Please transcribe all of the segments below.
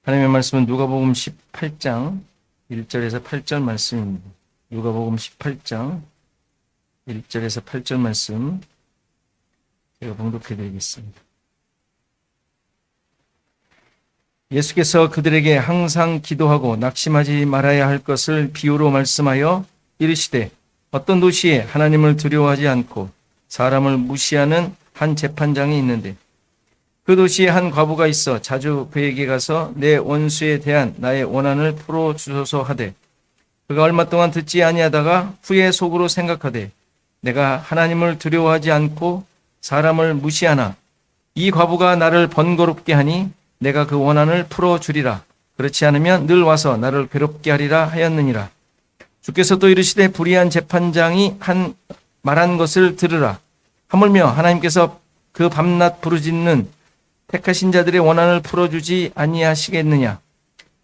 하나님의 말씀은 누가복음 18장 1절에서 8절 말씀입니다. 누가복음 18장 1절에서 8절 말씀 제가 봉독해 드리겠습니다. 예수께서 그들에게 항상 기도하고 낙심하지 말아야 할 것을 비유로 말씀하여 이르시되 어떤 도시에 하나님을 두려워하지 않고 사람을 무시하는 한 재판장이 있는데 그 도시에 한 과부가 있어 자주 그에게 가서 내 원수에 대한 나의 원한을 풀어주소서 하되 그가 얼마 동안 듣지 아니하다가 후에 속으로 생각하되 내가 하나님을 두려워하지 않고 사람을 무시하나 이 과부가 나를 번거롭게 하니 내가 그 원한을 풀어주리라. 그렇지 않으면 늘 와서 나를 괴롭게 하리라 하였느니라. 주께서 또 이르시되 불의한 재판장이 말한 것을 들으라. 하물며 하나님께서 그 밤낮 부르짖는 택하신 자들의 원한을 풀어주지 아니하시겠느냐?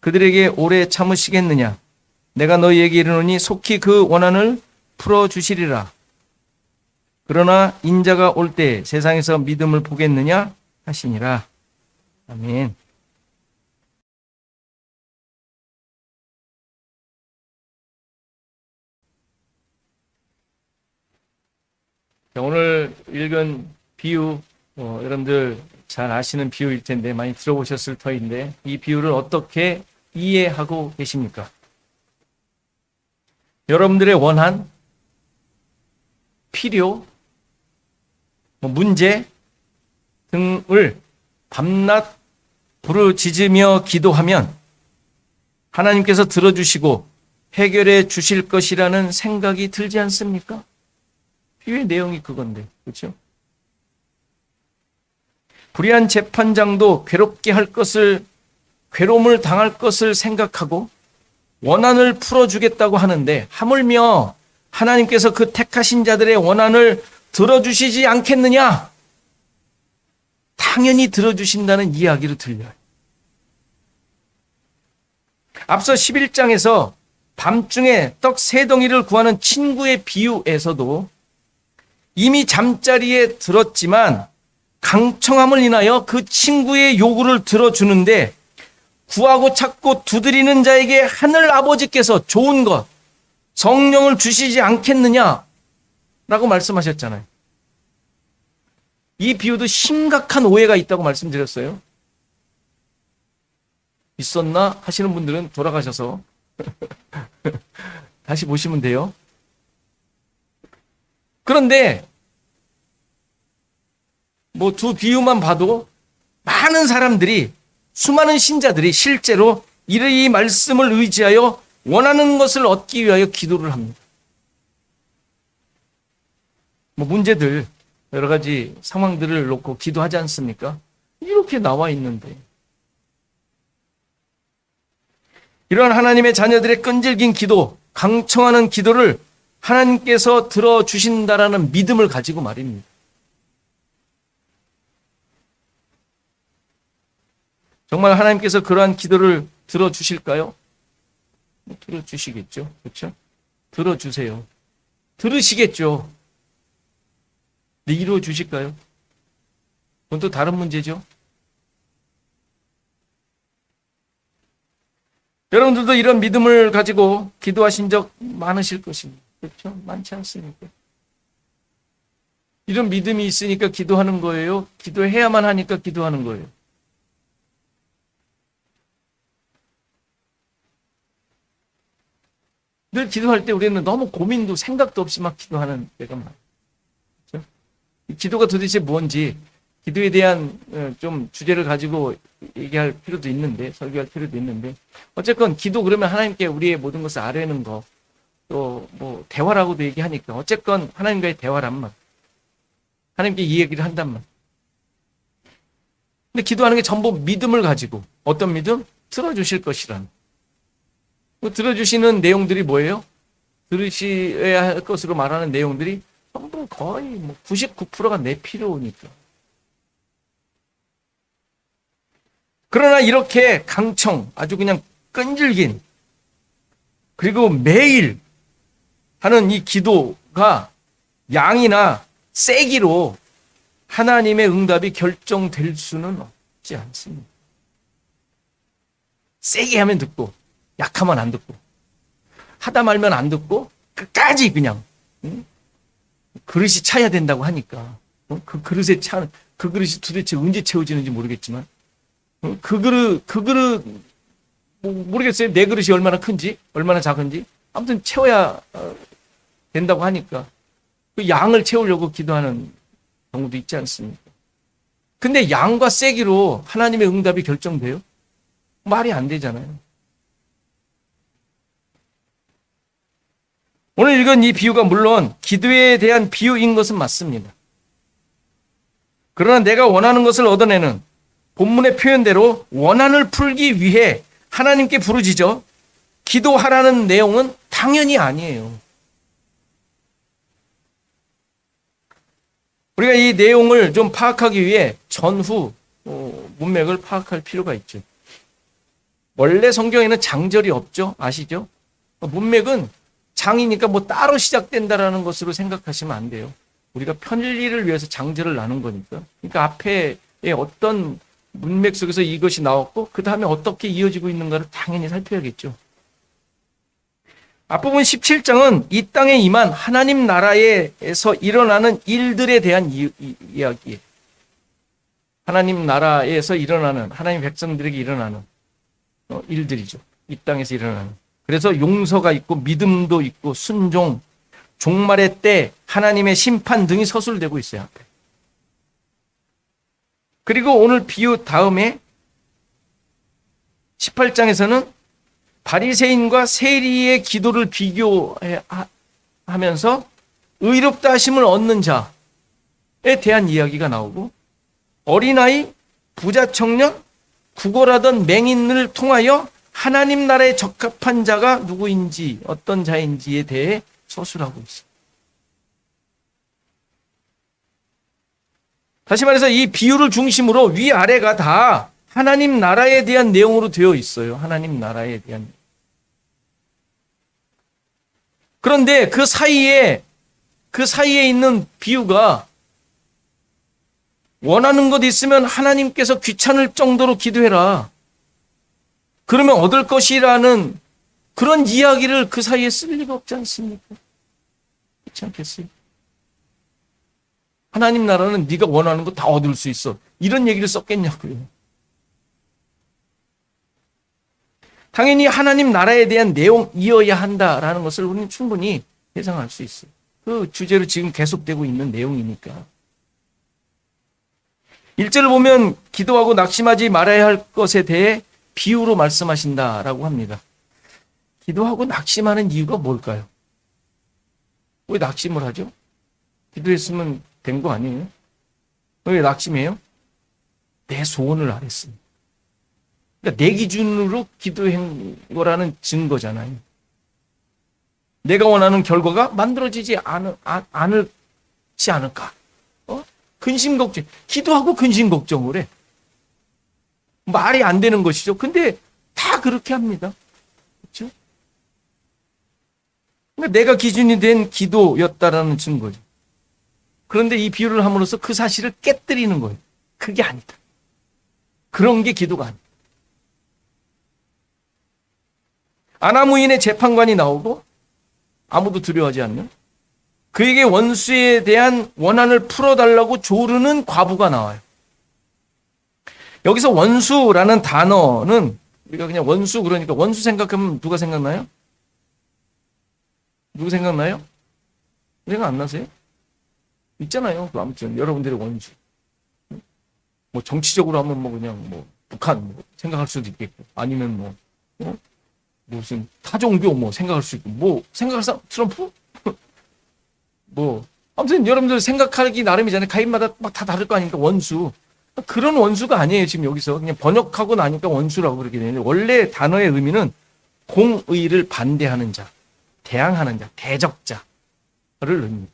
그들에게 오래 참으시겠느냐? 내가 너희에게 이르노니 속히 그 원한을 풀어주시리라. 그러나 인자가 올 때 세상에서 믿음을 보겠느냐 하시니라. 아멘. 오늘 읽은 비유, 여러분들 잘 아시는 비유일 텐데 많이 들어보셨을 터인데 이 비유를 어떻게 이해하고 계십니까? 여러분들의 원한, 필요, 문제 등을 밤낮 부르짖으며 기도하면 하나님께서 들어주시고 해결해 주실 것이라는 생각이 들지 않습니까? 비유의 내용이 그건데, 그렇죠? 불의한 재판장도 괴로움을 당할 것을 생각하고 원한을 풀어주겠다고 하는데 하물며 하나님께서 그 택하신 자들의 원한을 들어주시지 않겠느냐? 당연히 들어주신다는 이야기로 들려요. 앞서 11장에서 밤중에 떡 3덩이를 구하는 친구의 비유에서도 이미 잠자리에 들었지만 강청함을 인하여 그 친구의 요구를 들어주는데 구하고 찾고 두드리는 자에게 하늘 아버지께서 좋은 것, 성령을 주시지 않겠느냐라고 말씀하셨잖아요. 이 비유도 심각한 오해가 있다고 말씀드렸어요. 있었나 하시는 분들은 돌아가셔서 다시 보시면 돼요. 그런데 두 비유만 봐도 많은 사람들이, 수많은 신자들이 실제로 이 말씀을 의지하여 원하는 것을 얻기 위하여 기도를 합니다. 문제들, 여러 가지 상황들을 놓고 기도하지 않습니까? 이렇게 나와 있는데. 이러한 하나님의 자녀들의 끈질긴 기도, 강청하는 기도를 하나님께서 들어주신다라는 믿음을 가지고 말입니다. 정말 하나님께서 그러한 기도를 들어주실까요? 들어주시겠죠. 그렇죠? 들어주세요. 들으시겠죠. 근데 이루어 주실까요? 그건 또 다른 문제죠. 여러분들도 이런 믿음을 가지고 기도하신 적 많으실 것입니다. 그렇죠? 많지 않습니까? 이런 믿음이 있으니까 기도하는 거예요? 기도해야만 하니까 기도하는 거예요? 늘 기도할 때 우리는 너무 고민도 생각도 없이 막 기도하는 때가 많아요. 그렇죠? 기도가 도대체 뭔지 기도에 대한 좀 주제를 가지고 얘기할 필요도 있는데, 설교할 필요도 있는데, 어쨌건 기도 그러면 하나님께 우리의 모든 것을 아뢰는 거, 또 대화라고도 얘기하니까 어쨌건 하나님과의 대화란 말, 하나님께 이 얘기를 한단 말. 근데 기도하는 게 전부 믿음을 가지고, 어떤 믿음? 들어주실 것이라는. 들어주시는 내용들이 뭐예요? 들으셔야 할 것으로 말하는 내용들이 전부 거의 99%가 내 필요니까. 그러나 이렇게 강청, 아주 그냥 끈질긴, 그리고 매일 하는 이 기도가 양이나 세기로 하나님의 응답이 결정될 수는 없지 않습니다. 세게 하면 듣고 약하면 안 듣고 하다 말면 안 듣고 끝까지 그냥 그릇이 차야 된다고 하니까 그 그릇에 차는 그 그릇이 도대체 언제 채워지는지 모르겠지만 그 그릇 모르겠어요. 내 그릇이 얼마나 큰지 얼마나 작은지 아무튼 채워야 된다고 하니까 그 양을 채우려고 기도하는 경우도 있지 않습니까? 근데 양과 세기로 하나님의 응답이 결정돼요? 말이 안 되잖아요. 오늘 읽은 이 비유가 물론 기도에 대한 비유인 것은 맞습니다. 그러나 내가 원하는 것을 얻어내는 본문의 표현대로 원한을 풀기 위해 하나님께 부르짖어 기도하라는 내용은 당연히 아니에요. 우리가 이 내용을 좀 파악하기 위해 전후 문맥을 파악할 필요가 있죠. 원래 성경에는 장절이 없죠. 아시죠? 문맥은 장이니까 뭐 따로 시작된다라는 것으로 생각하시면 안 돼요. 우리가 편리를 위해서 장절을 나눈 거니까. 그러니까 앞에 어떤 문맥 속에서 이것이 나왔고 그 다음에 어떻게 이어지고 있는가를 당연히 살펴야겠죠. 앞부분 17장은 이 땅에 임한 하나님 나라에서 일어나는 일들에 대한 이야기예요. 하나님 나라에서 일어나는 하나님 백성들에게 일어나는 일들이죠. 이 땅에서 일어나는. 그래서 용서가 있고 믿음도 있고 순종, 종말의 때 하나님의 심판 등이 서술되고 있어요. 앞에. 그리고 오늘 비유 다음에 18장에서는 바리새인과 세리의 기도를 비교하면서 의롭다 하심을 얻는 자에 대한 이야기가 나오고 어린아이, 부자 청년, 구걸하던 맹인을 통하여 하나님 나라에 적합한 자가 누구인지 어떤 자인지에 대해 서술하고 있습니다. 다시 말해서 이 비유를 중심으로 위아래가 다 하나님 나라에 대한 내용으로 되어 있어요. 하나님 나라에 대한. 그런데 그 사이에 있는 비유가 원하는 것 있으면 하나님께서 귀찮을 정도로 기도해라. 그러면 얻을 것이라는 그런 이야기를 그 사이에 쓸 리가 없지 않습니까? 그렇지 않겠어요? 하나님 나라는 네가 원하는 거 다 얻을 수 있어. 이런 얘기를 썼겠냐고요. 당연히 하나님 나라에 대한 내용이어야 한다라는 것을 우리는 충분히 예상할 수 있어요. 그 주제로 지금 계속되고 있는 내용이니까. 1절을 보면 기도하고 낙심하지 말아야 할 것에 대해 비유로 말씀하신다라고 합니다. 기도하고 낙심하는 이유가 뭘까요? 왜 낙심을 하죠? 기도했으면 된 거 아니에요? 왜 낙심해요? 내 소원을 안 했습니다. 그러니까 내 기준으로 기도한 거라는 증거잖아요. 내가 원하는 결과가 만들어지지 않을지 않을까? 근심 걱정. 기도하고 근심 걱정을 해. 말이 안 되는 것이죠. 근데 다 그렇게 합니다. 그렇죠? 그러니까 내가 기준이 된 기도였다라는 증거죠. 그런데 이 비유를 함으로써 그 사실을 깨뜨리는 거예요. 그게 아니다. 그런 게 기도가 아니다. 아나무인의 재판관이 나오고 아무도 두려워하지 않는 그에게 원수에 대한 원한을 풀어달라고 조르는 과부가 나와요. 여기서 원수라는 단어는 우리가 그냥 원수 그러니까 원수 생각하면 누가 생각나요? 누구 생각나요? 생각 안 나세요? 있잖아요. 아무튼 여러분들의 원수. 뭐 정치적으로 하면 뭐 그냥 뭐 북한 뭐 생각할 수도 있겠고 아니면 뭐 무슨 타종교 뭐 생각할 수 있고 뭐 생각할 사람 트럼프? 뭐 아무튼 여러분들 생각하기 나름이잖아요. 가입마다 막 다 다를 거 아닙니까? 원수. 그런 원수가 아니에요. 지금 여기서 그냥 번역하고 나니까 원수라고 그렇게 되는데 원래 단어의 의미는 공의를 반대하는 자, 대항하는 자, 대적자를 의미합니다.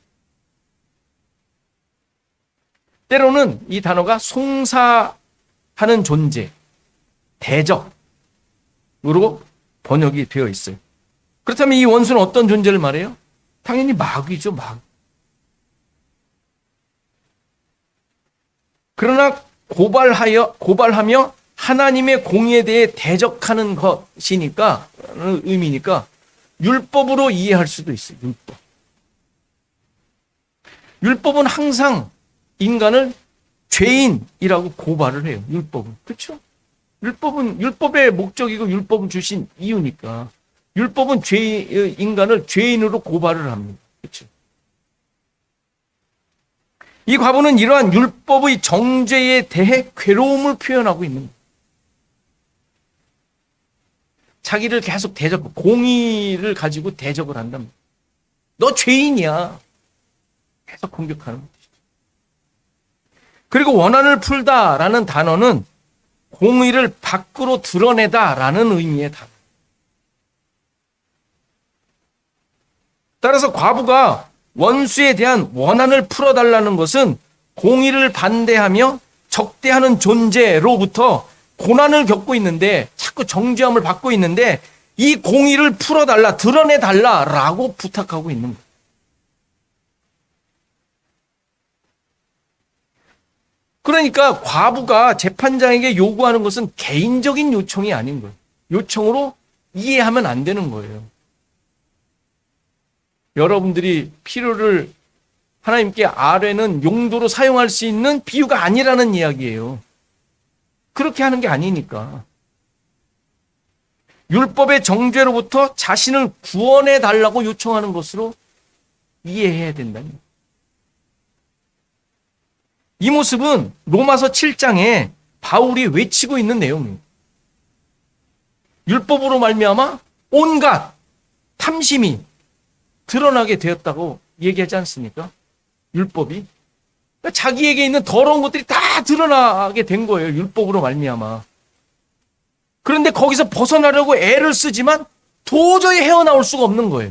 때로는 이 단어가 송사하는 존재, 대적으로 번역이 되어 있어요. 그렇다면 이 원수는 어떤 존재를 말해요? 당연히 마귀죠, 마귀. 그러나 고발하며 하나님의 공의에 대해 대적하는 것이니까, 의미니까 율법으로 이해할 수도 있어요. 율법은 항상 인간을 죄인이라고 고발을 해요. 율법은. 그렇죠? 율법은 율법의 목적이고 율법은 주신 이유니까. 율법은 인간을 죄인으로 고발을 합니다. 그렇죠? 이 과부는 이러한 율법의 정죄에 대해 괴로움을 표현하고 있는 거예요. 자기를 계속 공의를 가지고 대적을 한답니다. 너 죄인이야. 계속 공격하는 거죠. 그리고 원한을 풀다라는 단어는 공의를 밖으로 드러내다라는 의미의 단어. 따라서 과부가 원수에 대한 원한을 풀어달라는 것은 공의를 반대하며 적대하는 존재로부터 고난을 겪고 있는데, 자꾸 정죄함을 받고 있는데, 이 공의를 풀어달라, 드러내달라라고 부탁하고 있는 거예요. 그러니까 과부가 재판장에게 요구하는 것은 개인적인 요청이 아닌 거예요. 요청으로 이해하면 안 되는 거예요. 여러분들이 필요를 하나님께 아뢰는 용도로 사용할 수 있는 비유가 아니라는 이야기예요. 그렇게 하는 게 아니니까. 율법의 정죄로부터 자신을 구원해 달라고 요청하는 것으로 이해해야 된다는 거예요. 이 모습은 로마서 7장에 바울이 외치고 있는 내용입니다. 율법으로 말미암아 온갖 탐심이 드러나게 되었다고 얘기하지 않습니까? 율법이. 그러니까 자기에게 있는 더러운 것들이 다 드러나게 된 거예요. 율법으로 말미암아. 그런데 거기서 벗어나려고 애를 쓰지만 도저히 헤어나올 수가 없는 거예요.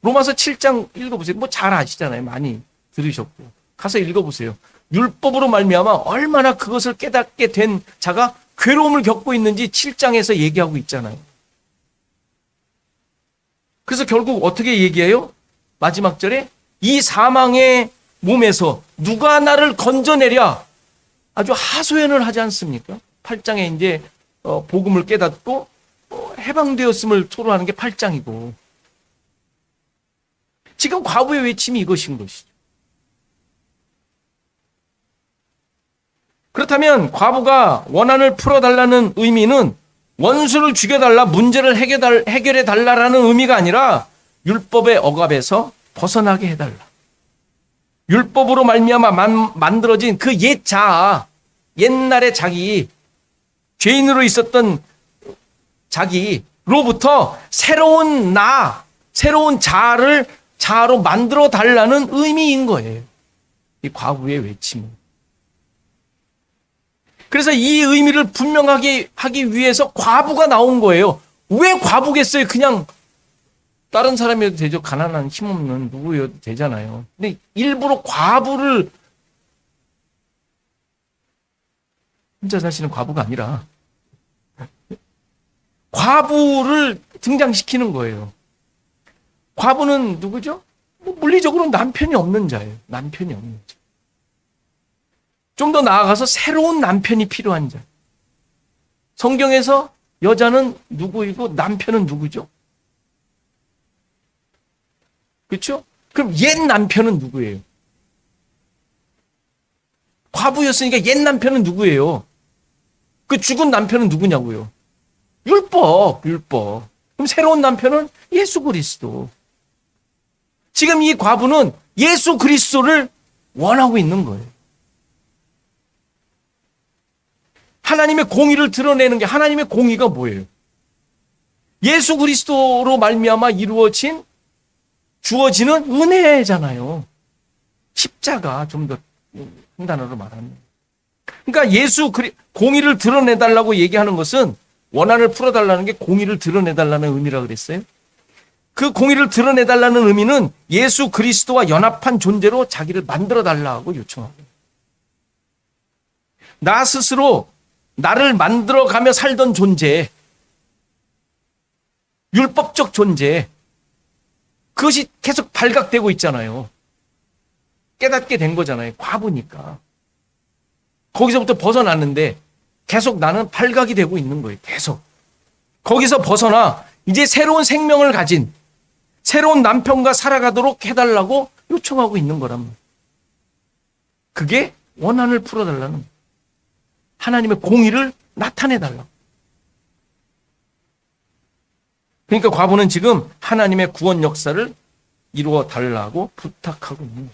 로마서 7장 읽어보세요. 뭐 잘 아시잖아요. 많이 들으셨고. 가서 읽어보세요. 율법으로 말미암아 얼마나 그것을 깨닫게 된 자가 괴로움을 겪고 있는지 7장에서 얘기하고 있잖아요. 그래서 결국 어떻게 얘기해요? 마지막 절에 이 사망의 몸에서 누가 나를 건져내랴, 아주 하소연을 하지 않습니까? 8장에 이제 복음을 깨닫고 해방되었음을 토로하는 게 8장이고, 지금 과부의 외침이 이것인 것이죠. 그렇다면 과부가 원한을 풀어달라는 의미는 원수를 죽여달라, 문제를 해결해달라라는 의미가 아니라 율법의 억압에서 벗어나게 해달라. 율법으로 말미암아 만들어진 그 옛 자아, 옛날의 자기, 죄인으로 있었던 자기로부터 새로운 새로운 자아로 만들어 달라는 의미인 거예요. 이 과부의 외침은. 그래서 이 의미를 분명하게 하기 위해서 과부가 나온 거예요. 왜 과부겠어요? 그냥 다른 사람이어도 되죠. 가난한 힘없는 누구여도 되잖아요. 근데 일부러 과부를, 혼자 사시는 과부가 아니라 과부를 등장시키는 거예요. 과부는 누구죠? 물리적으로 남편이 없는 자예요. 남편이 없는 자. 좀 더 나아가서 새로운 남편이 필요한 자. 성경에서 여자는 누구이고 남편은 누구죠? 그렇죠? 그럼 옛 남편은 누구예요? 과부였으니까 옛 남편은 누구예요? 그 죽은 남편은 누구냐고요? 율법. 그럼 새로운 남편은 예수 그리스도. 지금 이 과부는 예수 그리스도를 원하고 있는 거예요. 하나님의 공의를 드러내는 게, 하나님의 공의가 뭐예요? 예수 그리스도로 말미암아 주어지는 은혜잖아요. 십자가, 좀 더 한 단어로 말하면. 그러니까 공의를 드러내달라고 얘기하는 것은, 원한을 풀어달라는 게 공의를 드러내달라는 의미라 그랬어요. 그 공의를 드러내달라는 의미는 예수 그리스도와 연합한 존재로 자기를 만들어달라고 요청합니다. 나 스스로 나를 만들어가며 살던 존재, 율법적 존재, 그것이 계속 발각되고 있잖아요. 깨닫게 된 거잖아요. 과부니까. 거기서부터 벗어났는데 계속 나는 발각이 되고 있는 거예요. 계속. 거기서 벗어나 이제 새로운 생명을 가진 새로운 남편과 살아가도록 해달라고 요청하고 있는 거란 말이에요. 그게 원한을 풀어달라는, 하나님의 공의를 나타내달라고. 그러니까 과부는 지금 하나님의 구원 역사를 이루어 달라고 부탁하고 있는 거예요.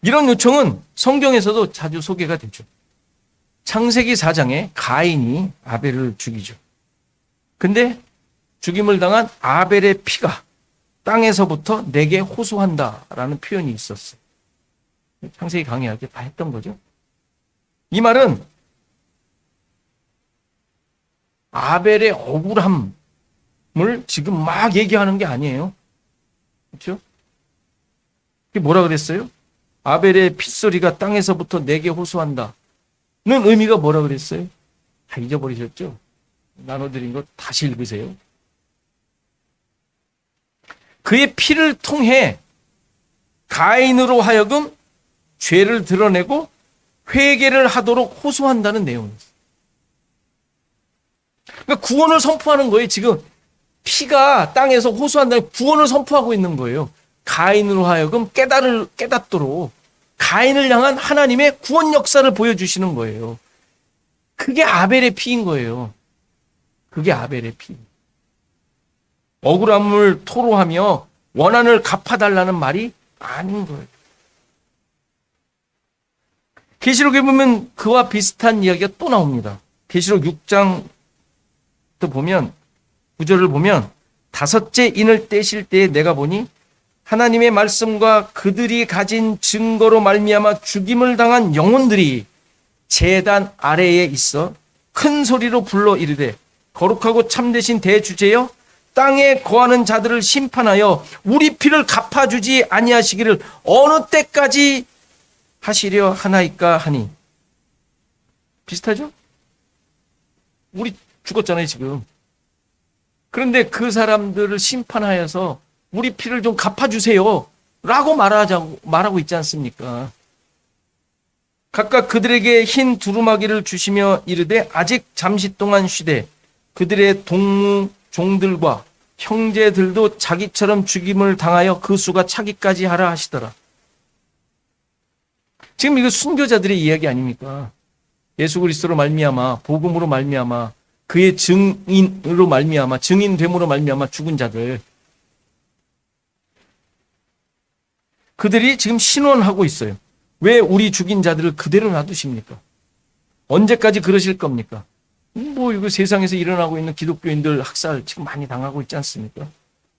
이런 요청은 성경에서도 자주 소개가 되죠. 창세기 4장에 가인이 아벨을 죽이죠. 근데 죽임을 당한 아벨의 피가 땅에서부터 내게 호소한다라는 표현이 있었어요. 창세기 강의할 때 다 했던 거죠. 이 말은 아벨의 억울함을 지금 막 얘기하는 게 아니에요. 그렇죠? 그게 뭐라 그랬어요? 아벨의 핏소리가 땅에서부터 내게 호소한다는 의미가 뭐라 그랬어요? 다 잊어버리셨죠? 나눠드린 거 다시 읽으세요. 그의 피를 통해 가인으로 하여금 죄를 드러내고 회개를 하도록 호소한다는 내용이었어요. 그러니까 구원을 선포하는 거예요. 지금 피가 땅에서 호소한다는, 구원을 선포하고 있는 거예요. 가인으로 하여금 깨닫도록 가인을 향한 하나님의 구원 역사를 보여주시는 거예요. 그게 아벨의 피인 거예요. 그게 아벨의 피. 억울함을 토로하며 원한을 갚아달라는 말이 아닌 거예요. 계시록에 보면 그와 비슷한 이야기가 또 나옵니다. 계시록 6장 또 보면 9절을 보면 다섯째 인을 떼실 때에 내가 보니 하나님의 말씀과 그들이 가진 증거로 말미암아 죽임을 당한 영혼들이 제단 아래에 있어 큰 소리로 불러 이르되 거룩하고 참되신 대주제여 땅에 거하는 자들을 심판하여 우리 피를 갚아주지 아니하시기를 어느 때까지 하시려 하나이까 하니. 비슷하죠? 우리 죽었잖아요 지금. 그런데 그 사람들을 심판하여서 우리 피를 좀 갚아주세요 라고 말하고 있지 않습니까? 각각 그들에게 흰 두루마기를 주시며 이르되 아직 잠시 동안 쉬되 그들의 동무 종들과 형제들도 자기처럼 죽임을 당하여 그 수가 차기까지 하라 하시더라. 지금 이거 순교자들의 이야기 아닙니까? 예수 그리스도로 말미암아 복음으로 말미암아 그의 증인으로 말미암아 증인됨으로 말미암아 죽은 자들, 그들이 지금 신원하고 있어요. 왜 우리 죽인 자들을 그대로 놔두십니까? 언제까지 그러실 겁니까? 뭐 이거 세상에서 일어나고 있는 기독교인들 학살 지금 많이 당하고 있지 않습니까?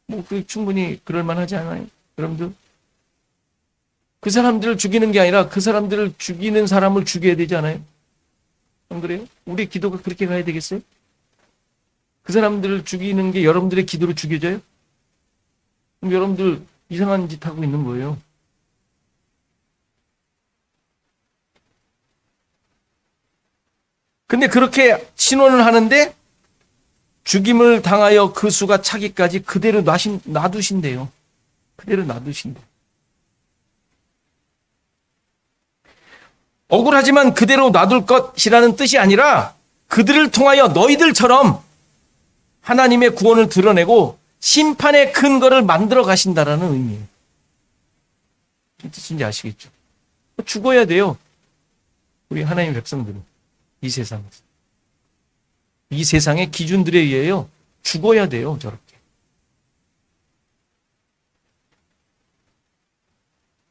뭐 그 충분히 그럴 만하지 않아요? 여러분들, 그 사람들을 죽이는 게 아니라 그 사람들을 죽이는 사람을 죽여야 되지 않아요? 안 그래요? 우리 기도가 그렇게 가야 되겠어요? 그 사람들을 죽이는 게 여러분들의 기도로 죽여져요? 그럼 여러분들 이상한 짓 하고 있는 거예요. 근데 그렇게 신원을 하는데 죽임을 당하여 그 수가 차기까지 그대로 놔두신대요. 그대로 놔두신대요. 억울하지만 그대로 놔둘 것이라는 뜻이 아니라 그들을 통하여 너희들처럼 하나님의 구원을 드러내고 심판의 근거를 만들어 가신다라는 의미예요. 무슨 뜻인지 아시겠죠? 죽어야 돼요. 우리 하나님의 백성들은 이 세상에서. 이 세상의 기준들에 의해요. 죽어야 돼요. 저렇게.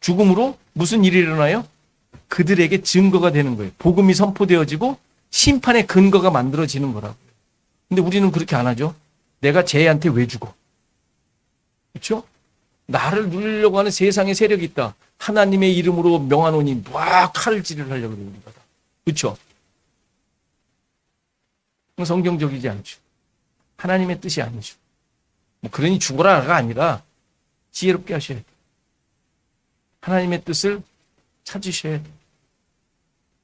죽음으로 무슨 일이 일어나요? 그들에게 증거가 되는 거예요. 복음이 선포되어지고 심판의 근거가 만들어지는 거라고요. 근데 우리는 그렇게 안 하죠. 내가 쟤한테 왜 죽어? 그렇죠? 나를 누리려고 하는 세상의 세력이 있다. 하나님의 이름으로 명하노니 막 칼질을 하려고 그러는 거다. 그렇죠? 성경적이지 않죠. 하나님의 뜻이 아니죠. 뭐 그러니 죽어라가 아니라 지혜롭게 하셔야 돼요. 하나님의 뜻을 찾으셔야 돼요.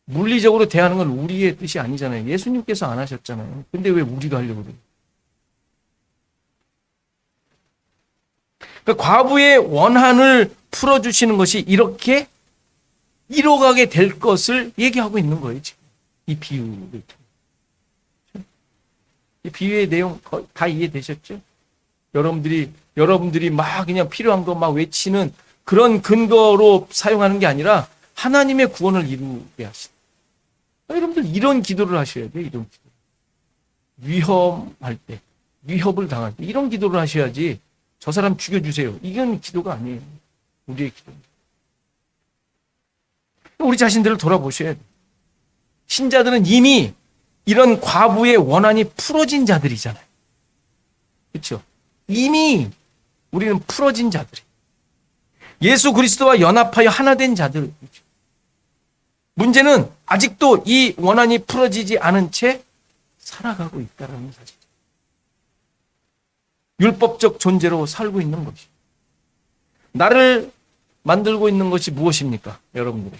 물리적으로 대하는 건 우리의 뜻이 아니잖아요. 예수님께서 안 하셨잖아요. 근데 왜 우리가 하려고 그래요? 그러니까 과부의 원한을 풀어주시는 것이 이렇게 이뤄가게 될 것을 얘기하고 있는 거예요, 지금. 이 비유를. 이 비유의 내용 거의 다 이해되셨죠? 여러분들이 막 그냥 필요한 거 막 외치는 그런 근거로 사용하는 게 아니라 하나님의 구원을 이루게 하시는. 여러분들 이런 기도를 하셔야 돼요, 이런 기도. 위험할 때, 위협을 당할 때, 이런 기도를 하셔야지 저 사람 죽여주세요. 이건 기도가 아니에요. 우리의 기도입니다. 우리 자신들을 돌아보셔야 돼요. 신자들은 이미 이런 과부의 원한이 풀어진 자들이잖아요. 그렇죠? 이미 우리는 풀어진 자들이. 예수 그리스도와 연합하여 하나 된 자들이죠. 문제는 아직도 이 원한이 풀어지지 않은 채 살아가고 있다는 사실. 율법적 존재로 살고 있는 것이. 나를 만들고 있는 것이 무엇입니까? 여러분들의.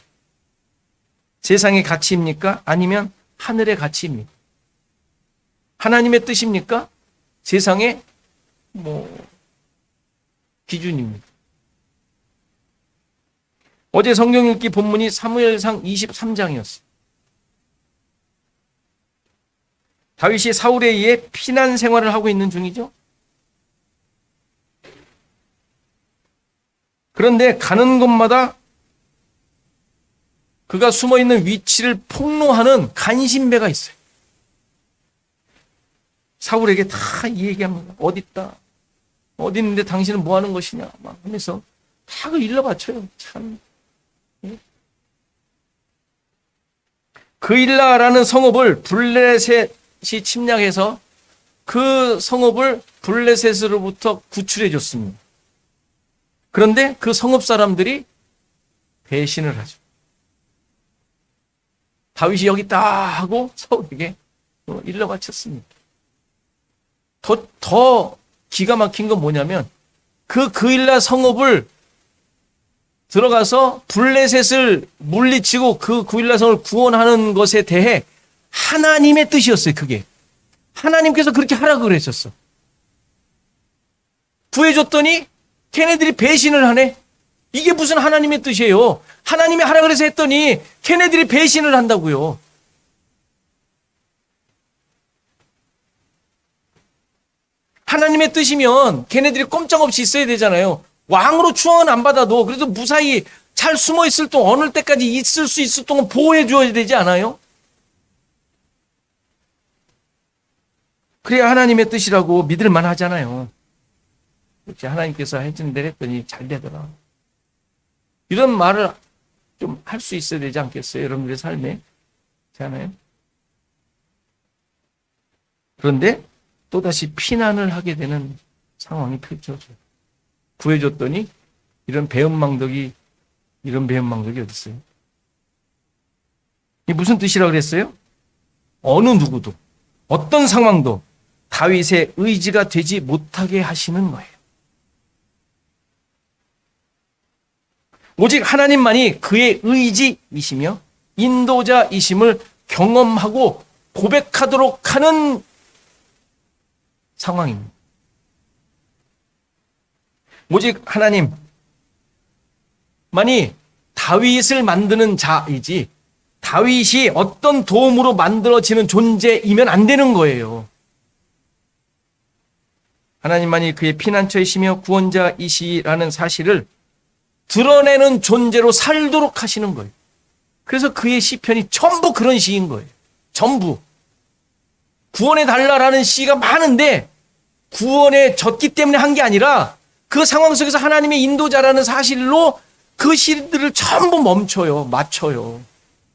세상의 가치입니까? 아니면 하늘의 가치입니까? 하나님의 뜻입니까? 세상의 기준입니다. 어제 성경 읽기 본문이 사무엘상 23장이었어요. 다윗이 사울에 의해 피난 생활을 하고 있는 중이죠. 그런데 가는 곳마다 그가 숨어있는 위치를 폭로하는 간신배가 있어요. 사울에게 다 이 얘기합니다. 어디 있다. 어디 있는데 당신은 뭐 하는 것이냐. 막 하면서 다 그 일러 바쳐요. 참. 그일라라는 성읍을 블레셋이 침략해서 그 성읍을 블레셋으로부터 구출해 줬습니다. 그런데 그 성읍 사람들이 배신을 하죠. 다윗이 여기 있다 하고 사울에게 일러 바쳤습니다. 더 기가 막힌 건 뭐냐면 그 그일라 성읍을 들어가서 블레셋을 물리치고 그 그일라 성을 구원하는 것에 대해 하나님의 뜻이었어요. 그게 하나님께서 그렇게 하라고 그랬었어. 구해줬더니 걔네들이 배신을 하네. 이게 무슨 하나님의 뜻이에요? 하나님이 하라 그래서 했더니 걔네들이 배신을 한다고요. 하나님의 뜻이면 걔네들이 꼼짝없이 있어야 되잖아요. 왕으로 추앙은 안 받아도 그래도 무사히 잘 숨어 있을 동안 어느 때까지 있을 수 있을 동안 보호해 줘야 되지 않아요? 그래야 하나님의 뜻이라고 믿을만 하잖아요. 그렇지, 하나님께서 해주는 대로 했더니 잘 되더라. 이런 말을 좀 할 수 있어야 되지 않겠어요? 여러분들의 삶에. 그렇지 않아요? 그런데 또다시 피난을 하게 되는 상황이 펼쳐져요. 구해줬더니 이런 배은망덕이 어디 있어요? 이게 무슨 뜻이라고 그랬어요? 어느 누구도 어떤 상황도 다윗의 의지가 되지 못하게 하시는 거예요. 오직 하나님만이 그의 의지이시며 인도자이심을 경험하고 고백하도록 하는 상황입니다. 오직 하나님만이 다윗을 만드는 자이지 다윗이 어떤 도움으로 만들어지는 존재이면 안 되는 거예요. 하나님만이 그의 피난처이시며 구원자이시라는 사실을 드러내는 존재로 살도록 하시는 거예요. 그래서 그의 시편이 전부 그런 시인 거예요. 전부. 구원해 달라라는 시가 많은데 구원에 졌기 때문에 한 게 아니라 그 상황 속에서 하나님의 인도자라는 사실로 그 시들을 전부 멈춰요. 맞춰요.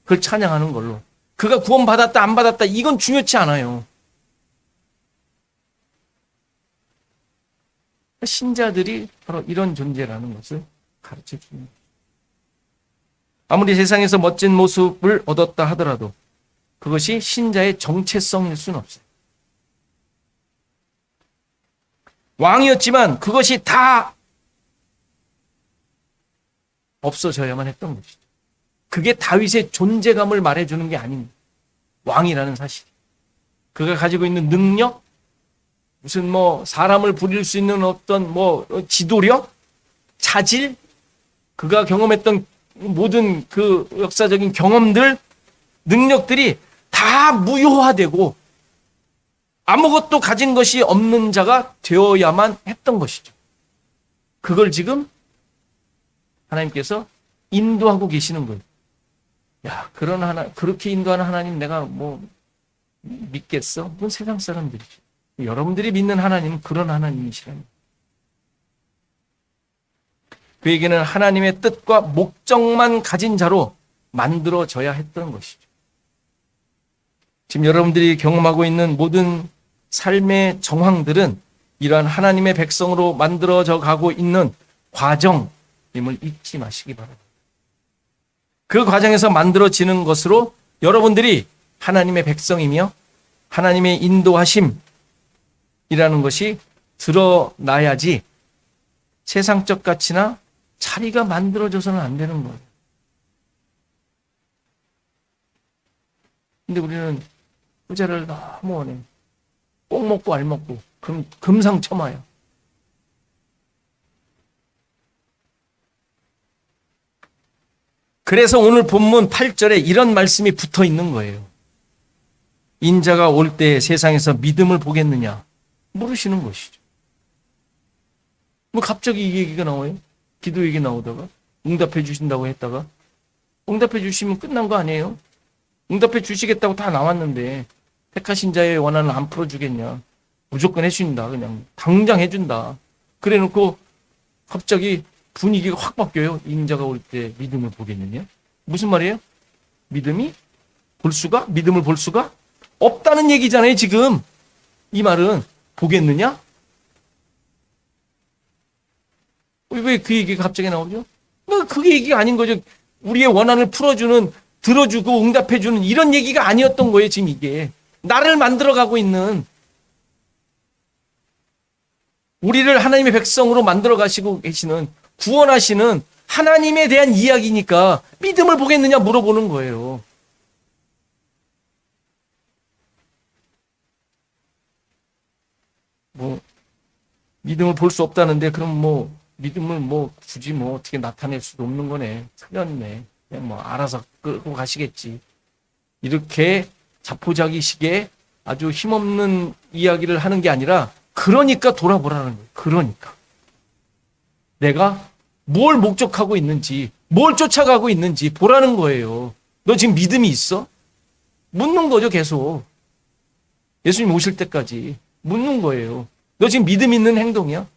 그걸 찬양하는 걸로. 그가 구원받았다 안 받았다 이건 중요치 않아요. 신자들이 바로 이런 존재라는 것을 가르쳐 줍니다. 아무리 세상에서 멋진 모습을 얻었다 하더라도 그것이 신자의 정체성일 수는 없어요. 왕이었지만 그것이 다 없어져야만 했던 것이죠. 그게 다윗의 존재감을 말해주는 게 아닙니다. 왕이라는 사실. 그가 가지고 있는 능력, 무슨 사람을 부릴 수 있는 어떤 지도력, 자질, 그가 경험했던 모든 그 역사적인 경험들, 능력들이 다 무효화되고 아무것도 가진 것이 없는 자가 되어야만 했던 것이죠. 그걸 지금 하나님께서 인도하고 계시는 거예요. 야, 그렇게 인도하는 하나님 내가 뭐 믿겠어? 그건 세상 사람들이죠. 여러분들이 믿는 하나님은 그런 하나님이시라는. 그에게는 하나님의 뜻과 목적만 가진 자로 만들어져야 했던 것이죠. 지금 여러분들이 경험하고 있는 모든 삶의 정황들은 이러한 하나님의 백성으로 만들어져 가고 있는 과정임을 잊지 마시기 바랍니다. 그 과정에서 만들어지는 것으로 여러분들이 하나님의 백성이며 하나님의 인도하심이라는 것이 드러나야지 세상적 가치나 자리가 만들어져서는 안 되는 거예요. 근데 우리는 후자를 너무 원해. 꼭 먹고 알 먹고 금상첨화야. 그래서 오늘 본문 8절에 이런 말씀이 붙어 있는 거예요. 인자가 올 때 세상에서 믿음을 보겠느냐 물으시는 것이죠. 뭐 갑자기 이 얘기가 나와요? 기도 얘기 나오다가 응답해 주신다고 했다가 응답해 주시면 끝난 거 아니에요? 응답해 주시겠다고 다 나왔는데 택하신 자의 원한을 안 풀어주겠냐? 무조건 해준다. 그냥 당장 해준다. 그래 놓고 갑자기 분위기가 확 바뀌어요. 인자가 올 때 믿음을 보겠느냐? 무슨 말이에요? 믿음을 볼 수가 없다는 얘기잖아요. 지금 이 말은 보겠느냐? 왜 그 얘기가 갑자기 나오죠? 그게 얘기가 아닌 거죠. 우리의 원한을 풀어주는, 들어주고 응답해주는 이런 얘기가 아니었던 거예요. 지금 이게 나를 만들어가고 있는, 우리를 하나님의 백성으로 만들어 가시고 계시는, 구원하시는 하나님에 대한 이야기니까 믿음을 보겠느냐 물어보는 거예요. 뭐 믿음을 볼 수 없다는데 그럼 뭐 믿음을 뭐 굳이 뭐 어떻게 나타낼 수도 없는 거네. 틀렸네. 그냥 뭐 알아서 끌고 가시겠지. 이렇게 자포자기식의 아주 힘없는 이야기를 하는 게 아니라 그러니까 돌아보라는 거예요. 그러니까 내가 뭘 목적하고 있는지, 뭘 쫓아가고 있는지 보라는 거예요. 너 지금 믿음이 있어? 묻는 거죠, 계속. 예수님 오실 때까지 묻는 거예요. 너 지금 믿음 있는 행동이야?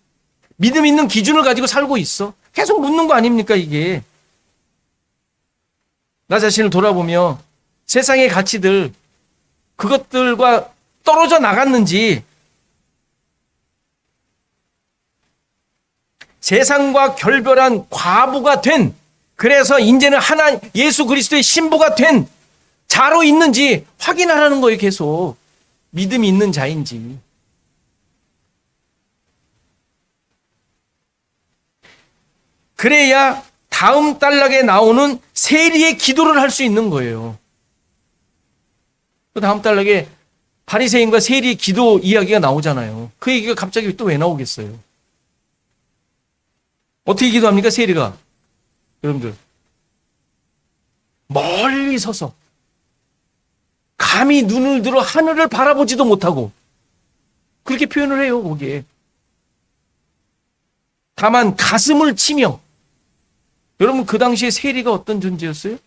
믿음 있는 기준을 가지고 살고 있어? 계속 묻는 거 아닙니까, 이게? 나 자신을 돌아보며 세상의 가치들, 그것들과 떨어져 나갔는지, 세상과 결별한 과부가 된, 그래서 이제는 예수 그리스도의 신부가 된 자로 있는지 확인하라는 거예요, 계속. 믿음이 있는 자인지. 그래야 다음 단락에 나오는 세리의 기도를 할 수 있는 거예요. 그 다음 단락에 바리새인과 세리의 기도 이야기가 나오잖아요. 그 얘기가 갑자기 또 왜 나오겠어요? 어떻게 기도합니까, 세리가? 여러분들, 멀리 서서 감히 눈을 들어 하늘을 바라보지도 못하고 그렇게 표현을 해요, 거기에. 다만 가슴을 치며. 여러분, 그 당시에 세리가 어떤 존재였어요?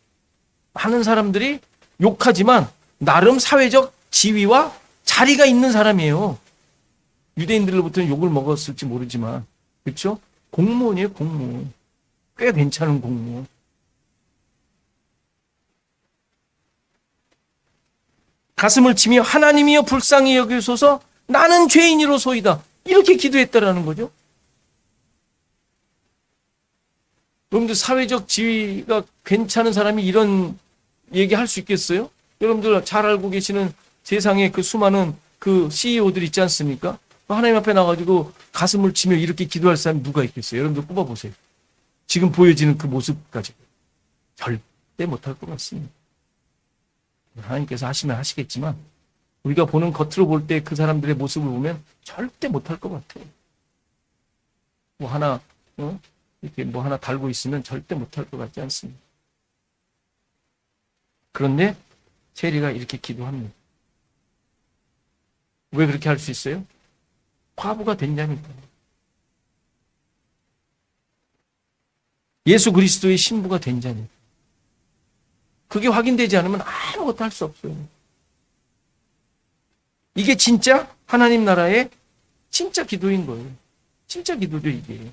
많은 사람들이 욕하지만 나름 사회적 지위와 자리가 있는 사람이에요. 유대인들로부터는 욕을 먹었을지 모르지만, 그렇죠? 공무원이에요, 공무원. 꽤 괜찮은 공무원. 가슴을 치며 하나님이여 불쌍히 여기소서 나는 죄인이로소이다. 이렇게 기도했다라는 거죠. 여러분들, 사회적 지위가 괜찮은 사람이 이런 얘기할 수 있겠어요? 여러분들 잘 알고 계시는 세상에 그 수많은 그 CEO들 있지 않습니까? 하나님 앞에 나가지고 가슴을 치며 이렇게 기도할 사람이 누가 있겠어요? 여러분들 꼽아보세요. 지금 보여지는 그 모습까지 절대 못할 것 같습니다. 하나님께서 하시면 하시겠지만 우리가 보는 겉으로 볼 때 그 사람들의 모습을 보면 절대 못할 것 같아요. 뭐 하나 이렇게 뭐 하나 달고 있으면 절대 못할 것 같지 않습니다. 그런데 세리가 이렇게 기도합니다. 왜 그렇게 할 수 있어요? 과부가 된 자니까. 예수 그리스도의 신부가 된 자니까. 그게 확인되지 않으면 아무것도 할 수 없어요. 이게 진짜 하나님 나라의 진짜 기도인 거예요. 진짜 기도죠, 이게.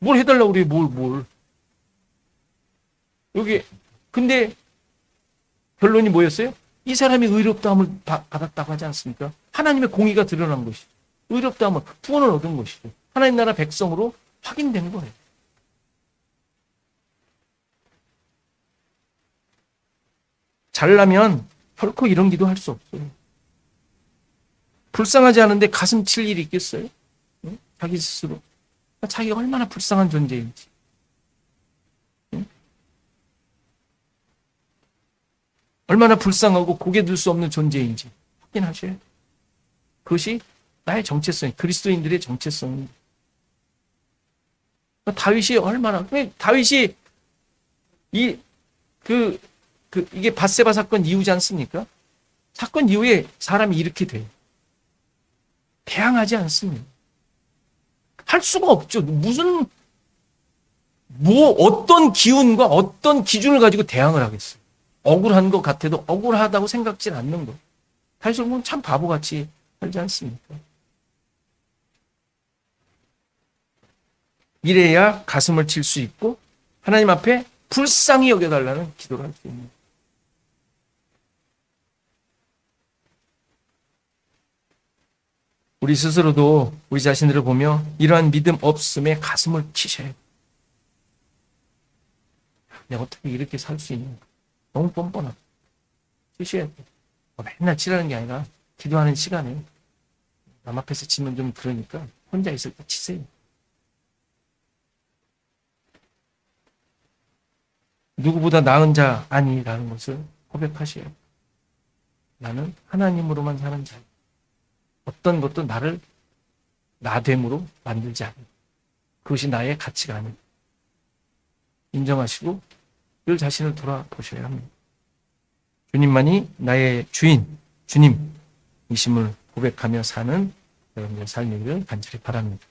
뭘 해달라고 그래요, 뭘. 여기, 근데 결론이 뭐였어요? 이 사람이 의롭다함을 받았다고 하지 않습니까? 하나님의 공의가 드러난 것이죠. 의롭다함을, 구원을 얻은 것이죠. 하나님 나라 백성으로 확인된 거예요. 잘나면 결코 이런 기도 할 수 없어요. 불쌍하지 않은데 가슴 칠 일이 있겠어요? 응? 자기 스스로. 자기가 얼마나 불쌍한 존재인지. 응? 얼마나 불쌍하고 고개 들 수 없는 존재인지 확인하셔야 돼요. 그것이 나의 정체성, 그리스도인들의 정체성입니다. 다윗이 얼마나, 다윗이 이게 밧세바 사건 이후지 않습니까? 사건 이후에 사람이 이렇게 돼요. 대항하지 않습니다. 할 수가 없죠. 어떤 기운과 어떤 기준을 가지고 대항을 하겠어요. 억울한 것 같아도 억울하다고 생각지 않는 거. 다윗을 보면 참 바보같이 살지 않습니까? 이래야 가슴을 칠 수 있고 하나님 앞에 불쌍히 여겨달라는 기도를 할 수 있는 거예요. 우리 스스로도 우리 자신들을 보며 이러한 믿음 없음에 가슴을 치셔야 돼요. 내가 어떻게 이렇게 살 수 있는가? 너무 뻔뻔하다. 치셔야 돼요. 맨날 치라는 게 아니라 기도하는 시간에 남 앞에서 치면 좀 그러니까 혼자 있을 때 치세요. 누구보다 나은 자 아니라는 것을 고백하셔야 돼요. 나는 하나님으로만 사는 자예요. 어떤 것도 나를 나됨으로 만들지 않아요. 그것이 나의 가치가 아닙니다. 인정하시고 늘 자신을 돌아보셔야 합니다. 주님만이 나의 주님이심을 고백하며 사는 여러분의 삶이길 간절히 바랍니다.